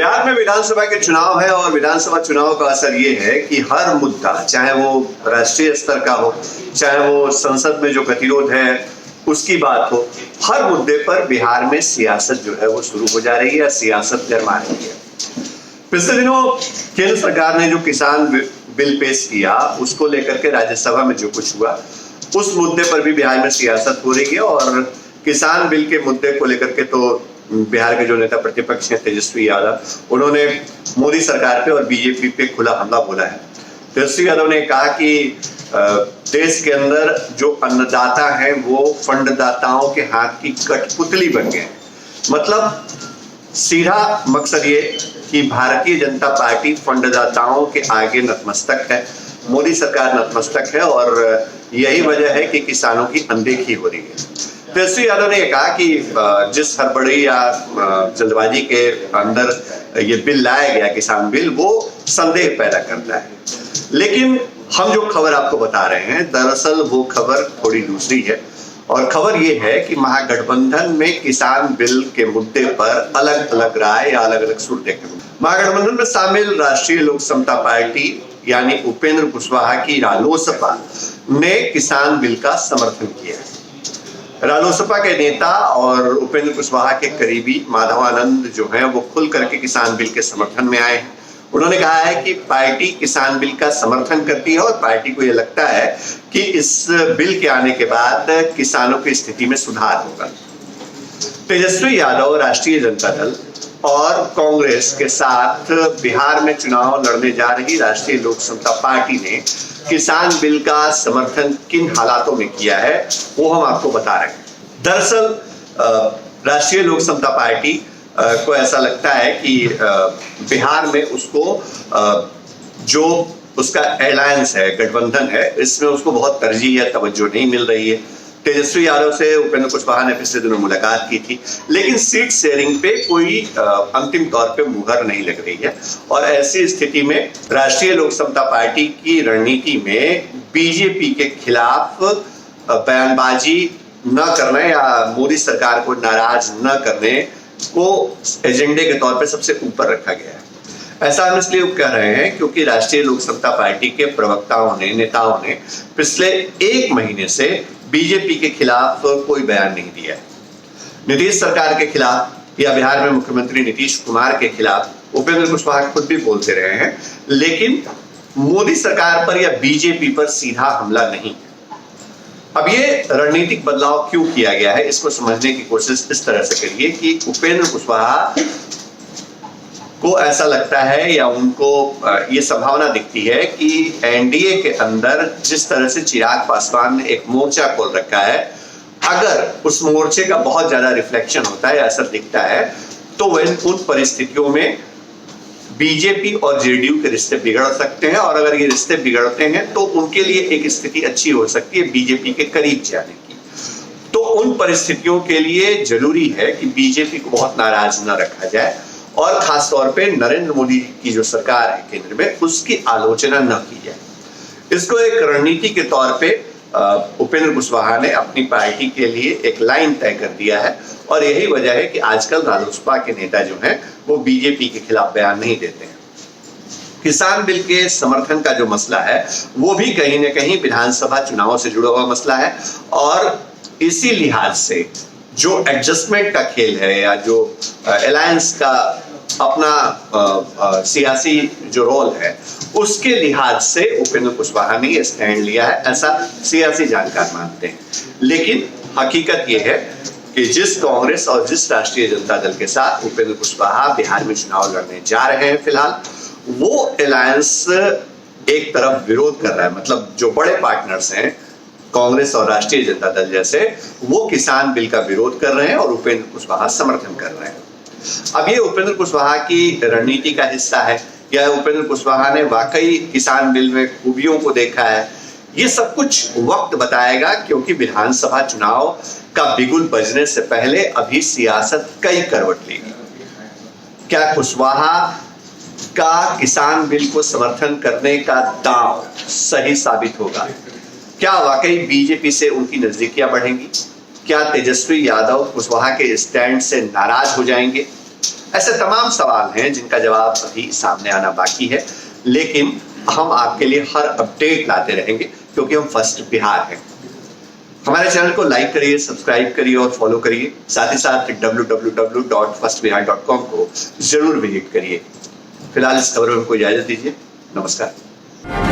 बिहार में विधानसभा के चुनाव है और विधानसभा चुनाव का असर ये है कि हर मुद्दा, चाहे वो राष्ट्रीय स्तर का हो, चाहे वो संसद में जो गतिरोध है उसकी बात हो, हर मुद्दे पर बिहार में सियासत जो है वो शुरू हो जा रही है, सियासत गरमा रही है। पिछले दिनों केंद्र सरकार ने जो किसान बिल पेश किया उसको लेकर के राज्यसभा में जो कुछ हुआ उस मुद्दे पर भी बिहार में सियासत हो रही है। और किसान बिल के मुद्दे को लेकर के तो बिहार के जो नेता प्रतिपक्ष हैं तेजस्वी यादव, उन्होंने मोदी सरकार पे और बीजेपी पे खुला हमला बोला है। तेजस्वी यादव ने कहा कि देश के अंदर जो अन्नदाता हैं वो फंडदाताओं के हाथ की कठपुतली बन गए। मतलब सीधा मकसद ये कि भारतीय जनता पार्टी फंडदाताओं के आगे नतमस्तक है, मोदी सरकार नतमस्तक है और यही वजह है कि किसानों की अनदेखी हो रही है। तेजस्वी यादव ने कहा कि जिस हड़बड़ी या जल्दबाजी के अंदर ये बिल लाया गया, किसान बिल, वो संदेह पैदा करता है। लेकिन हम जो खबर आपको बता रहे हैं दरअसल वो खबर थोड़ी दूसरी है। और खबर ये है कि महागठबंधन में किसान बिल के मुद्दे पर अलग अलग राय या अलग अलग सुर देखने को। महागठबंधन में शामिल राष्ट्रीय लोक समता पार्टी यानी उपेंद्र कुशवाहा की रालोसपा ने किसान बिल का समर्थन किया है। रालोसपा के नेता और उपेंद्र कुशवाहा के करीबी माधवानंद जो हैं वो खुल करके किसान बिल के समर्थन में आए हैं। उन्होंने कहा है कि पार्टी किसान बिल का समर्थन करती है और पार्टी को यह लगता है कि इस बिल के आने के बाद किसानों की स्थिति में सुधार होगा। तेजस्वी यादव राष्ट्रीय जनता दल और कांग्रेस के साथ बिहार में चुनाव लड़ने जा रही राष्ट्रीय लोक समता पार्टी ने किसान बिल का समर्थन किन हालातों में किया है वो हम आपको बता रहे हैं। दरअसल राष्ट्रीय लोक समता पार्टी को ऐसा लगता है कि बिहार में उसको जो उसका अलायंस है, गठबंधन है, इसमें उसको बहुत तरजीह या तवज्जो नहीं मिल रही है। तेजस्वी यादव से उपेंद्र कुशवाहा ने पिछले दिनों मुलाकात की थी, लेकिन सीट शेयरिंग पे कोई अंतिम तौर पे मुहर नहीं लग रही है। और ऐसी स्थिति में राष्ट्रीय लोक समता पार्टी की रणनीति में बीजेपी के खिलाफ बयानबाजी न करने या मोदी सरकार को नाराज न करने को एजेंडे के तौर पे सबसे ऊपर रखा गया है। ऐसा हम इसलिए कह रहे हैं क्योंकि राष्ट्रीय लोक समता पार्टी के प्रवक्ताओं ने, नेताओं ने पिछले एक महीने से बीजेपी के खिलाफ कोई बयान नहीं दिया है। नीतीश सरकार के खिलाफ या बिहार में मुख्यमंत्री नीतीश कुमार के खिलाफ उपेंद्र कुशवाहा खुद भी बोलते रहे हैं, लेकिन मोदी सरकार पर या बीजेपी पर सीधा हमला नहीं। अब ये रणनीतिक बदलाव क्यों किया गया है इसको समझने की कोशिश इस तरह से करिए कि उपेंद्र कुशवाहा को ऐसा लगता है या उनको ये संभावना दिखती है कि एनडीए के अंदर जिस तरह से चिराग पासवान ने एक मोर्चा खोल रखा है, अगर उस मोर्चे का बहुत ज्यादा रिफ्लेक्शन होता है, असर दिखता है, तो वह उन परिस्थितियों में बीजेपी और जेडीयू के रिश्ते बिगड़ सकते हैं। और अगर ये रिश्ते बिगड़ते हैं तो उनके लिए एक स्थिति अच्छी हो सकती है बीजेपी के करीब जाने की। तो उन परिस्थितियों के लिए जरूरी है कि बीजेपी को बहुत नाराज न रखा जाए और खासतौर पे नरेंद्र मोदी की जो सरकार है केंद्र में उसकी आलोचना न की जाए। इसको एक रणनीति के तौर पे उपेंद्र कुशवाहा ने अपनी पार्टी के लिए एक लाइन तय कर दिया है और यही वजह है कि आजकल रालोसपा के नेता जो हैं वो बीजेपी के खिलाफ बयान नहीं देते हैं। किसान बिल के समर्थन का जो मसला है वो भी कहीं ना कहीं विधानसभा चुनाव से जुड़ा हुआ मसला है और इसी लिहाज से जो एडजस्टमेंट का खेल है या जो अलायंस का अपना सियासी जो रोल है उसके लिहाज से उपेंद्र कुशवाहा ने ये स्टैंड लिया है, ऐसा सियासी जानकार मानते हैं। लेकिन हकीकत ये है कि जिस कांग्रेस और जिस राष्ट्रीय जनता दल के साथ उपेंद्र कुशवाहा बिहार में चुनाव लड़ने जा रहे हैं फिलहाल, वो अलायंस एक तरफ विरोध कर रहा है। मतलब जो बड़े पार्टनर्स हैं कांग्रेस और राष्ट्रीय जनता दल जैसे, वो किसान बिल का विरोध कर रहे हैं और उपेंद्र कुशवाहा समर्थन कर रहे हैं। अब ये उपेंद्र कुशवाहा की रणनीति का हिस्सा है या उपेंद्र कुशवाहा ने वाकई किसान बिल में खूबियों को देखा है, ये सब कुछ वक्त बताएगा क्योंकि विधानसभा चुनाव का बिगुल बजने से पहले अभी सियासत कई करवट लेगी। क्या कुशवाहा का किसान बिल को समर्थन करने का दांव सही साबित होगा? क्या वाकई बीजेपी से उनकी नजदीकियां बढ़ेंगी? क्या तेजस्वी यादव कुशवाहा के स्टैंड से नाराज हो जाएंगे? ऐसे तमाम सवाल हैं जिनका जवाब अभी सामने आना बाकी है, लेकिन हम आपके लिए हर अपडेट लाते रहेंगे क्योंकि हम फर्स्ट बिहार हैं। हमारे चैनल को लाइक करिए, सब्सक्राइब करिए और फॉलो करिए। साथ ही साथ www.firstbihar.com को जरूर विजिट करिए। फिलहाल इस खबर में हमको इजाजत दीजिए। नमस्कार।